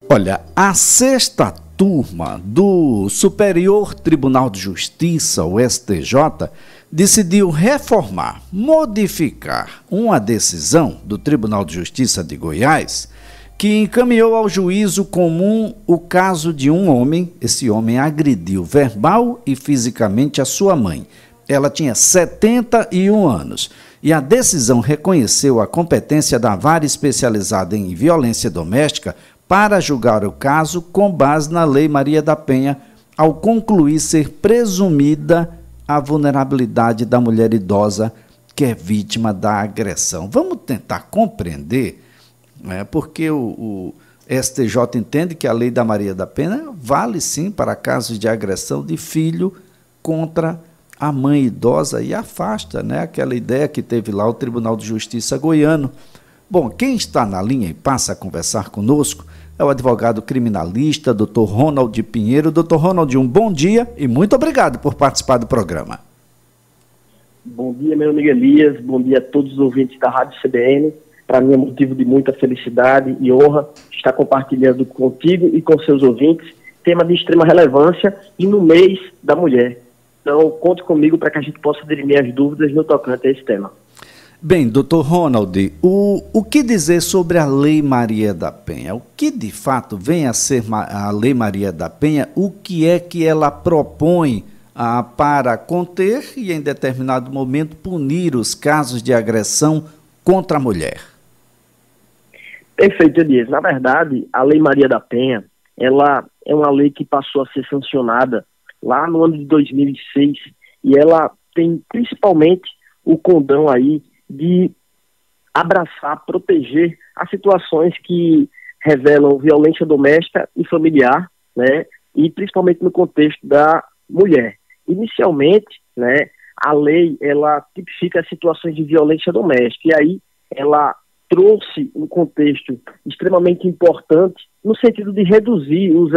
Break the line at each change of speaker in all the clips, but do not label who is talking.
Olha, a sexta turma do Superior Tribunal de Justiça, o STJ, decidiu reformar, modificar uma decisão do Tribunal de Justiça de Goiás que encaminhou ao juízo comum o caso de um homem. Esse homem agrediu verbal e fisicamente a sua mãe. Ela tinha 71 anos e a decisão reconheceu a competência da vara especializada em violência doméstica para julgar o caso com base na Lei Maria da Penha, ao concluir ser presumida a vulnerabilidade da mulher idosa que é vítima da agressão. Vamos tentar compreender, né, porque o STJ entende que a Lei da Maria da Penha vale sim para casos de agressão de filho contra a mãe idosa e afasta, né, aquela ideia que teve lá o Tribunal de Justiça goiano. Bom, quem está na linha e passa a conversar conosco é o advogado criminalista, Dr. Ronald Pinheiro. Dr. Ronald, um bom dia e muito obrigado por participar do programa.
Bom dia, meu amigo Elias. Bom dia a todos os ouvintes da Rádio CBN. Para mim é motivo de muita felicidade e honra estar compartilhando contigo e com seus ouvintes tema de extrema relevância e no mês da mulher. Então, conte comigo para que a gente possa dirimir as dúvidas no tocante a esse tema.
Bem, doutor Ronald, o que dizer sobre a Lei Maria da Penha? O que de fato vem a ser a Lei Maria da Penha? O que é que ela propõe para conter e, em determinado momento, punir os casos de agressão contra a mulher?
Perfeito, Elias. Na verdade, a Lei Maria da Penha, ela é uma lei que passou a ser sancionada lá no ano de 2006 e ela tem principalmente o condão aí de abraçar, proteger as situações que revelam violência doméstica e familiar, né, e principalmente no contexto da mulher. Inicialmente, né, a lei, ela tipifica as situações de violência doméstica, e aí ela trouxe um contexto extremamente importante no sentido de reduzir os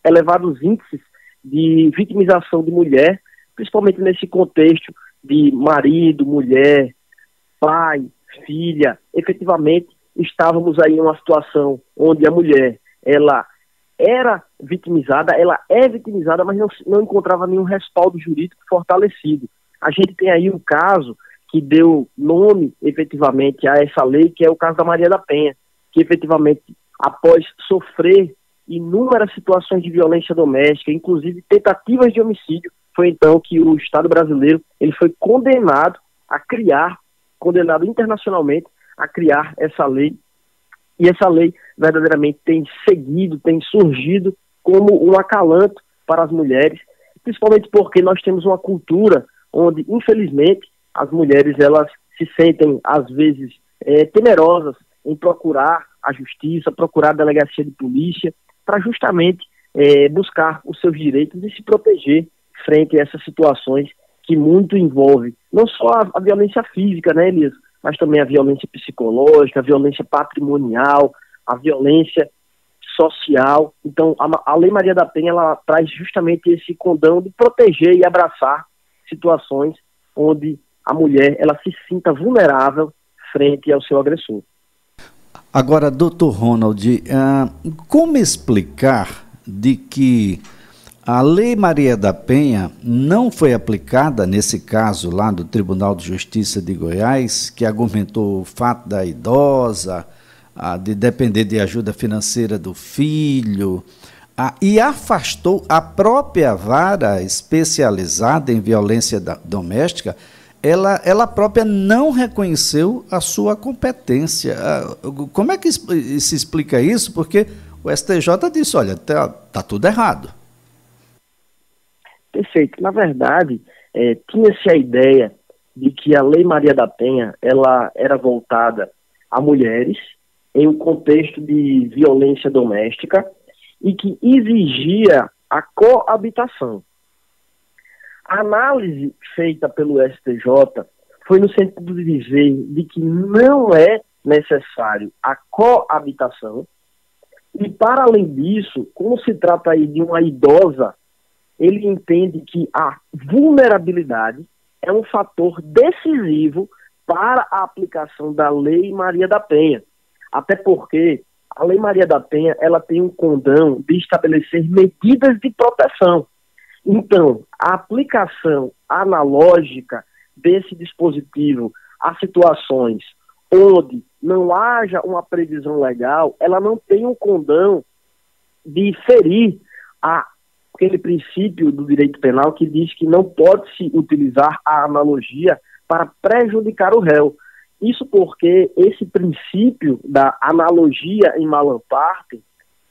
elevados índices de vitimização de mulher, principalmente nesse contexto de marido, mulher, pai, filha. Efetivamente estávamos aí em uma situação onde a mulher, ela era vitimizada, ela é vitimizada, mas não encontrava nenhum respaldo jurídico fortalecido. A gente tem aí um caso que deu nome efetivamente a essa lei, que é o caso da Maria da Penha, que efetivamente, após sofrer inúmeras situações de violência doméstica, inclusive tentativas de homicídio, foi então que o Estado brasileiro ele foi condenado internacionalmente a criar essa lei, e essa lei verdadeiramente tem seguido, tem surgido como um acalanto para as mulheres, principalmente porque nós temos uma cultura onde, infelizmente, as mulheres elas se sentem, às vezes, temerosas em procurar a justiça, procurar a delegacia de polícia, para justamente buscar os seus direitos e se proteger frente a essas situações que muito envolve não só a violência física, né, Elias, mas também a violência psicológica, a violência patrimonial, a violência social. Então, a Lei Maria da Penha, ela traz justamente esse condão de proteger e abraçar situações onde a mulher, ela se sinta vulnerável frente ao seu agressor.
Agora, doutor Ronald, como explicar de que a Lei Maria da Penha não foi aplicada nesse caso lá do Tribunal de Justiça de Goiás, que argumentou o fato da idosa, de depender de ajuda financeira do filho, e afastou a própria vara especializada em violência doméstica? Ela própria não reconheceu a sua competência. Como é que se explica isso? Porque o STJ disse, olha, tá tudo errado.
Perfeito. Na verdade, tinha-se a ideia de que a Lei Maria da Penha ela era voltada a mulheres em um contexto de violência doméstica e que exigia a coabitação. A análise feita pelo STJ foi no sentido de dizer de que não é necessário a coabitação e, para além disso, como se trata aí de uma idosa, ele entende que a vulnerabilidade é um fator decisivo para a aplicação da Lei Maria da Penha. Até porque a Lei Maria da Penha, ela tem um condão de estabelecer medidas de proteção. Então, a aplicação analógica desse dispositivo a situações onde não haja uma previsão legal, ela não tem um condão de ferir aquele princípio do direito penal que diz que não pode-se utilizar a analogia para prejudicar o réu. Isso porque esse princípio da analogia em malam parte,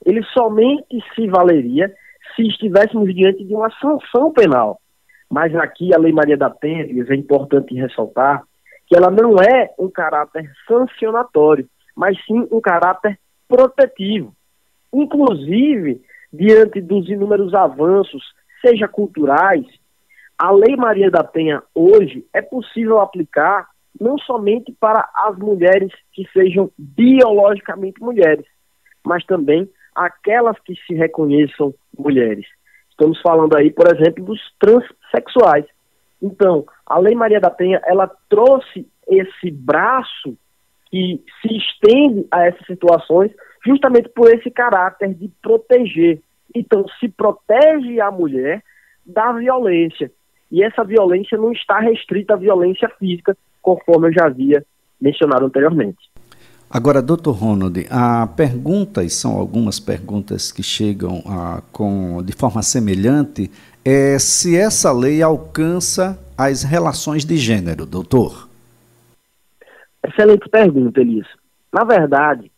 ele somente se valeria se estivéssemos diante de uma sanção penal. Mas aqui a Lei Maria da Penha, é importante ressaltar, que ela não é um caráter sancionatório, mas sim um caráter protetivo. Inclusive, diante dos inúmeros avanços, seja culturais, a Lei Maria da Penha hoje é possível aplicar não somente para as mulheres que sejam biologicamente mulheres, mas também aquelas que se reconheçam mulheres. Estamos falando aí, por exemplo, dos transexuais. Então, a Lei Maria da Penha, ela trouxe esse braço que se estende a essas situações justamente por esse caráter de proteger. Então, se protege a mulher da violência. E essa violência não está restrita à violência física, conforme eu já havia mencionado anteriormente.
Agora, doutor Ronald, a pergunta, e são algumas perguntas que chegam de forma semelhante, é se essa lei alcança as relações de gênero, doutor.
Excelente pergunta, Elias. Na verdade,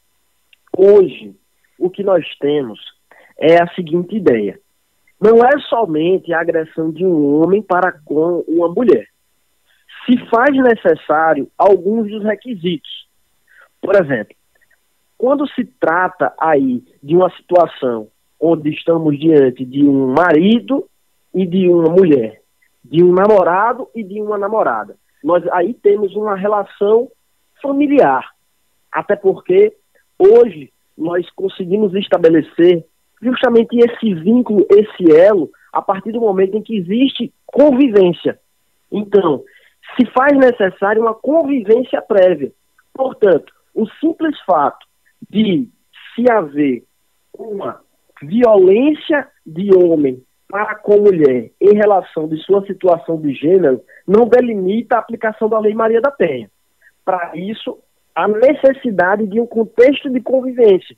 hoje, o que nós temos é a seguinte ideia. Não é somente a agressão de um homem para com uma mulher. Se faz necessário alguns dos requisitos. Por exemplo, quando se trata aí de uma situação onde estamos diante de um marido e de uma mulher, de um namorado e de uma namorada, nós aí temos uma relação familiar. Até porque hoje nós conseguimos estabelecer justamente esse vínculo, esse elo, a partir do momento em que existe convivência. Então, se faz necessário uma convivência prévia. Portanto, o simples fato de se haver uma violência de homem para com mulher em relação de sua situação de gênero não delimita a aplicação da Lei Maria da Penha. Para isso, há necessidade de um contexto de convivência.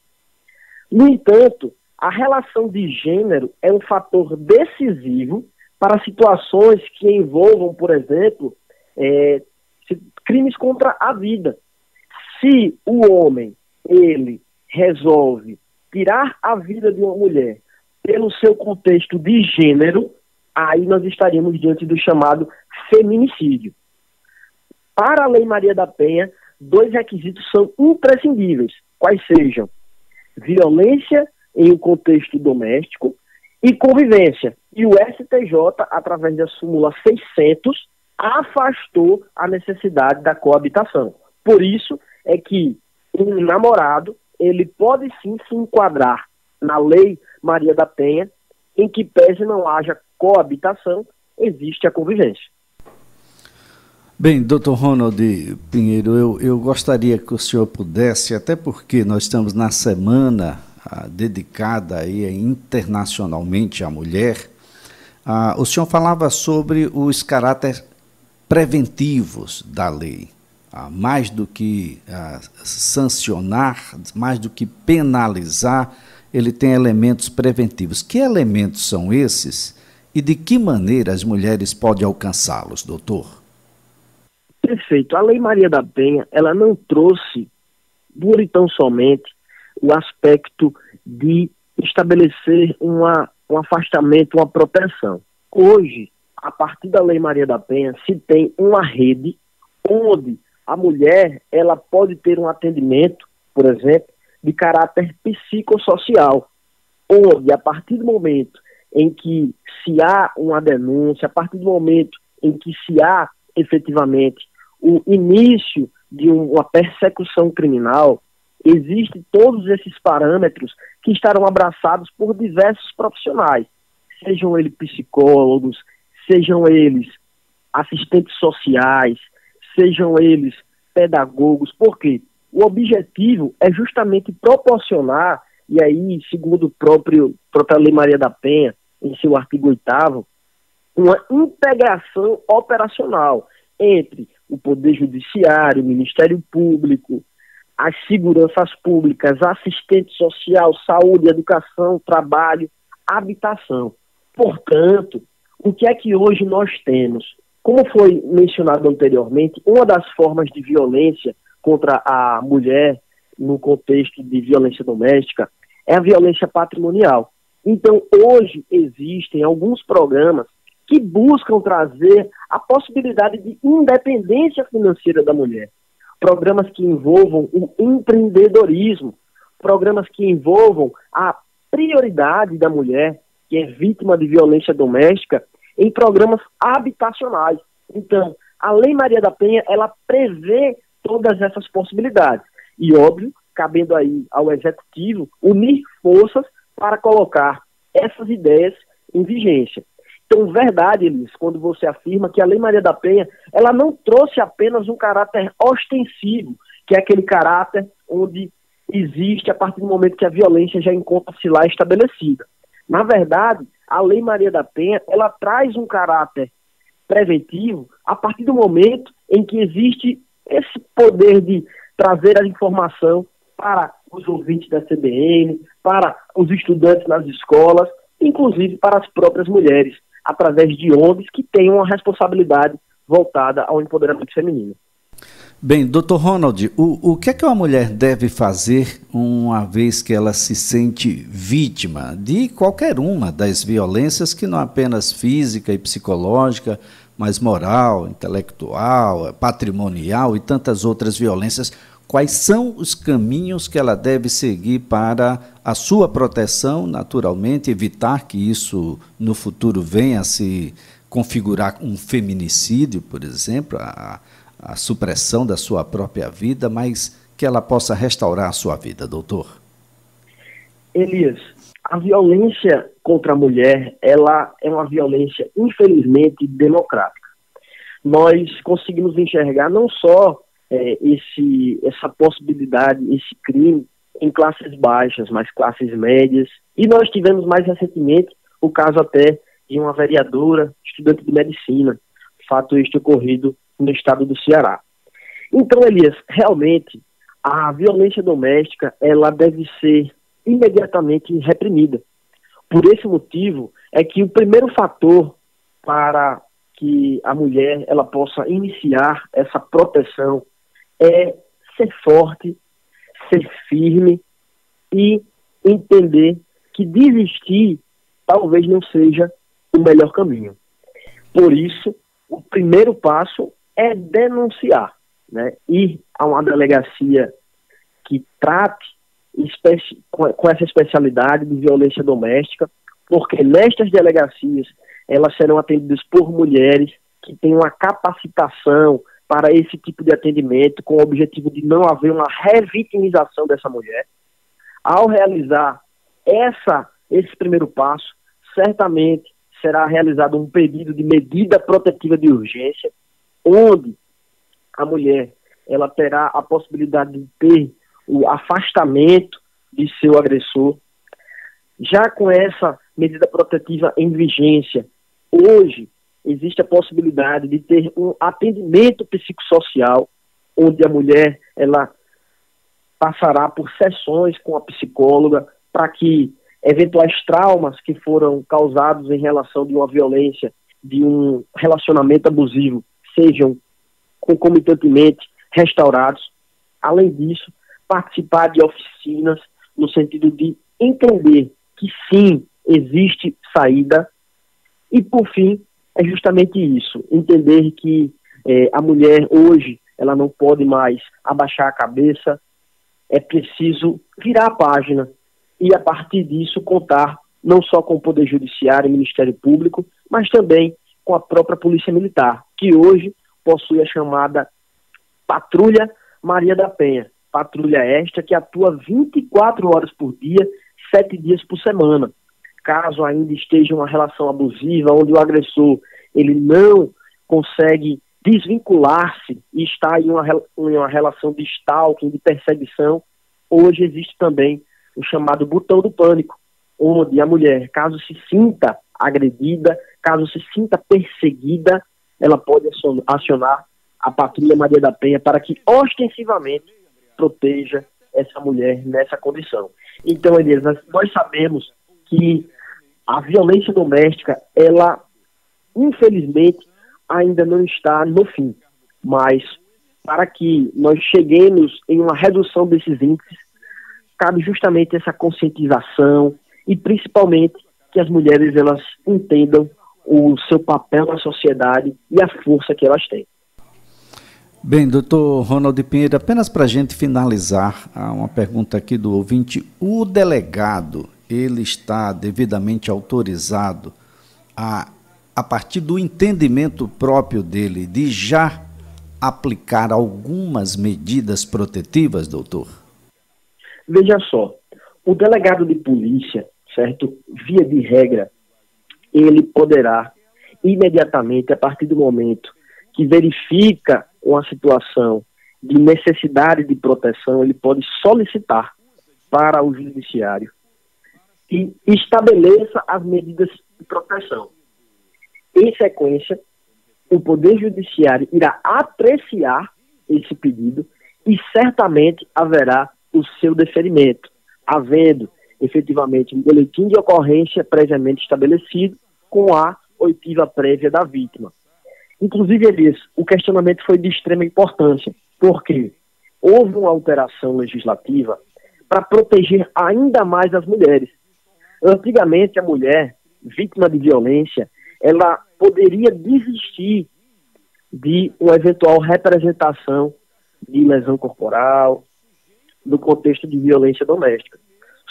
No entanto, a relação de gênero é um fator decisivo para situações que envolvam, por exemplo, crimes contra a vida. Se o homem, ele resolve tirar a vida de uma mulher pelo seu contexto de gênero, aí nós estaríamos diante do chamado feminicídio. Para a Lei Maria da Penha, 2 requisitos são imprescindíveis, quais sejam violência em um contexto doméstico e convivência. E o STJ, através da súmula 600, afastou a necessidade da coabitação. Por isso é que um namorado, ele pode sim se enquadrar na Lei Maria da Penha, em que pese não haja coabitação, existe a convivência.
Bem, doutor Ronald Pinheiro, eu gostaria que o senhor pudesse, até porque nós estamos na semana dedicada aí internacionalmente à mulher, o senhor falava sobre os caráteres preventivos da lei. Mais do que sancionar, mais do que penalizar, ele tem elementos preventivos. Que elementos são esses e de que maneira as mulheres podem alcançá-los, doutor?
Perfeito. A Lei Maria da Penha, ela não trouxe, pura e tão somente, o aspecto de estabelecer um afastamento, uma proteção. Hoje, a partir da Lei Maria da Penha, se tem uma rede onde a mulher, ela pode ter um atendimento, por exemplo, de caráter psicossocial, onde a partir do momento em que se há uma denúncia, a partir do momento em que se há efetivamente o início de uma persecução criminal, existem todos esses parâmetros que estarão abraçados por diversos profissionais, sejam eles psicólogos, sejam eles assistentes sociais, sejam eles pedagogos. Por quê? o objetivo é justamente proporcionar, e aí, segundo própria Lei Maria da Penha, em seu artigo 8º, uma integração operacional entre o Poder Judiciário, o Ministério Público, as seguranças públicas, assistente social, saúde, educação, trabalho, habitação. Portanto, o que é que hoje nós temos? Como foi mencionado anteriormente, uma das formas de violência contra a mulher no contexto de violência doméstica é a violência patrimonial. Então, hoje existem alguns programas que buscam trazer a possibilidade de independência financeira da mulher. Programas que envolvam o empreendedorismo, programas que envolvam a prioridade da mulher, que é vítima de violência doméstica, em programas habitacionais. Então, a Lei Maria da Penha, ela prevê todas essas possibilidades. E, óbvio, cabendo aí ao Executivo unir forças para colocar essas ideias em vigência. Então, verdade, Elis, quando você afirma que a Lei Maria da Penha, ela não trouxe apenas um caráter ostensivo, que é aquele caráter onde existe a partir do momento que a violência já encontra-se lá estabelecida. Na verdade, a Lei Maria da Penha, ela traz um caráter preventivo a partir do momento em que existe esse poder de trazer a informação para os ouvintes da CBN, para os estudantes nas escolas, inclusive para as próprias mulheres, através de ONGs que tenham uma responsabilidade voltada ao empoderamento feminino.
Bem, doutor Ronald, o que é que uma mulher deve fazer uma vez que ela se sente vítima de qualquer uma das violências, que não apenas física e psicológica, mas moral, intelectual, patrimonial e tantas outras violências? Quais são os caminhos que ela deve seguir para a sua proteção, naturalmente, evitar que isso no futuro venha a se configurar um feminicídio, por exemplo, a supressão da sua própria vida, mas que ela possa restaurar a sua vida, doutor?
Elias, a violência contra a mulher, ela é uma violência, infelizmente, democrática. Nós conseguimos enxergar não só essa possibilidade, esse crime em classes baixas, mas classes médias. E nós tivemos mais recentemente o caso até de uma vereadora, estudante de medicina, fato este ocorrido no estado do Ceará. Então, Elias, realmente, a violência doméstica, ela deve ser imediatamente reprimida. Por esse motivo, é que o primeiro fator para que a mulher ela possa iniciar essa proteção é ser forte, ser firme e entender que desistir talvez não seja o melhor caminho. Por isso, o primeiro passo é denunciar, né? Ir a uma delegacia que trate com essa especialidade de violência doméstica, porque nestas delegacias elas serão atendidas por mulheres que têm uma capacitação para esse tipo de atendimento, com o objetivo de não haver uma revitimização dessa mulher. Ao realizar esse primeiro passo, certamente será realizado um pedido de medida protetiva de urgência, onde a mulher ela terá a possibilidade de ter o afastamento de seu agressor. Já com essa medida protetiva em vigência, hoje existe a possibilidade de ter um atendimento psicossocial, onde a mulher ela passará por sessões com a psicóloga para que eventuais traumas que foram causados em relação de uma violência, de um relacionamento abusivo, sejam concomitantemente restaurados. Além disso, participar de oficinas no sentido de entender que sim, existe saída. E, por fim, é justamente isso, entender que a mulher hoje, ela não pode mais abaixar a cabeça, é preciso virar a página e, a partir disso, contar não só com o Poder Judiciário e Ministério Público, mas também com a própria Polícia Militar, que hoje possui a chamada Patrulha Maria da Penha. Patrulha esta que atua 24 horas por dia, 7 dias por semana. Caso ainda esteja uma relação abusiva, onde o agressor ele não consegue desvincular-se e estar em uma relação de stalking, de perseguição, hoje existe também o chamado botão do pânico, onde a mulher, caso se sinta agredida, caso se sinta perseguida, ela pode acionar a Patrulha Maria da Penha para que ostensivamente proteja essa mulher nessa condição. Então, Elias, nós sabemos que a violência doméstica, ela, infelizmente, ainda não está no fim. Mas, para que nós cheguemos em uma redução desses índices, cabe justamente essa conscientização e, principalmente, que as mulheres elas entendam o seu papel na sociedade e a força que elas têm.
Bem, doutor Ronald Pinheiro, apenas para a gente finalizar, uma pergunta aqui do ouvinte. O delegado, ele está devidamente autorizado a partir do entendimento próprio dele, de já aplicar algumas medidas protetivas, doutor?
Veja só, o delegado de polícia, certo, via de regra, ele poderá imediatamente, a partir do momento que verifica uma situação de necessidade de proteção, ele pode solicitar para o judiciário e estabeleça as medidas de proteção. Em sequência, o Poder Judiciário irá apreciar esse pedido e certamente haverá o seu deferimento, havendo efetivamente um boletim de ocorrência previamente estabelecido com a oitiva prévia da vítima. Inclusive, Elias, o questionamento foi de extrema importância, porque houve uma alteração legislativa para proteger ainda mais as mulheres. Antigamente, a mulher, vítima de violência, ela poderia desistir de uma eventual representação de lesão corporal, no contexto de violência doméstica.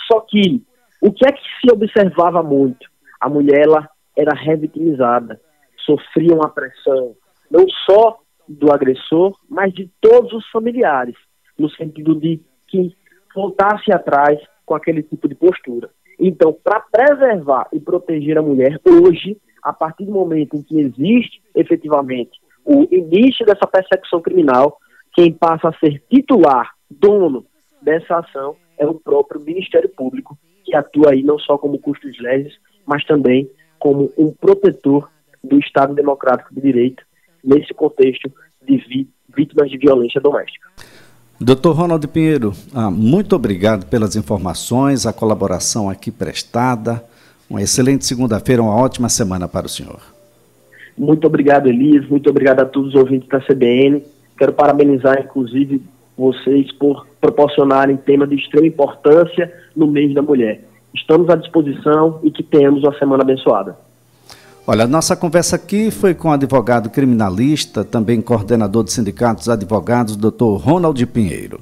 Só que, o que é que se observava muito? A mulher ela era revitimizada, sofria uma pressão, não só do agressor, mas de todos os familiares, no sentido de que voltasse atrás com aquele tipo de postura. Então, para preservar e proteger a mulher, hoje, a partir do momento em que existe efetivamente o início dessa persecução criminal, quem passa a ser titular, dono dessa ação, é o próprio Ministério Público, que atua aí não só como custos leves, mas também como um protetor do Estado Democrático de Direito, nesse contexto de vítimas de violência doméstica.
Dr. Ronald Pinheiro, muito obrigado pelas informações, a colaboração aqui prestada. Uma excelente segunda-feira, uma ótima semana para o senhor.
Muito obrigado, Elias. Muito obrigado a todos os ouvintes da CBN. Quero parabenizar, inclusive, vocês por proporcionarem tema de extrema importância no mês da mulher. Estamos à disposição e que tenhamos uma semana abençoada.
Olha, a nossa conversa aqui foi com o advogado criminalista, também coordenador do Sindicato dos Advogados, Dr. Ronald Pinheiro.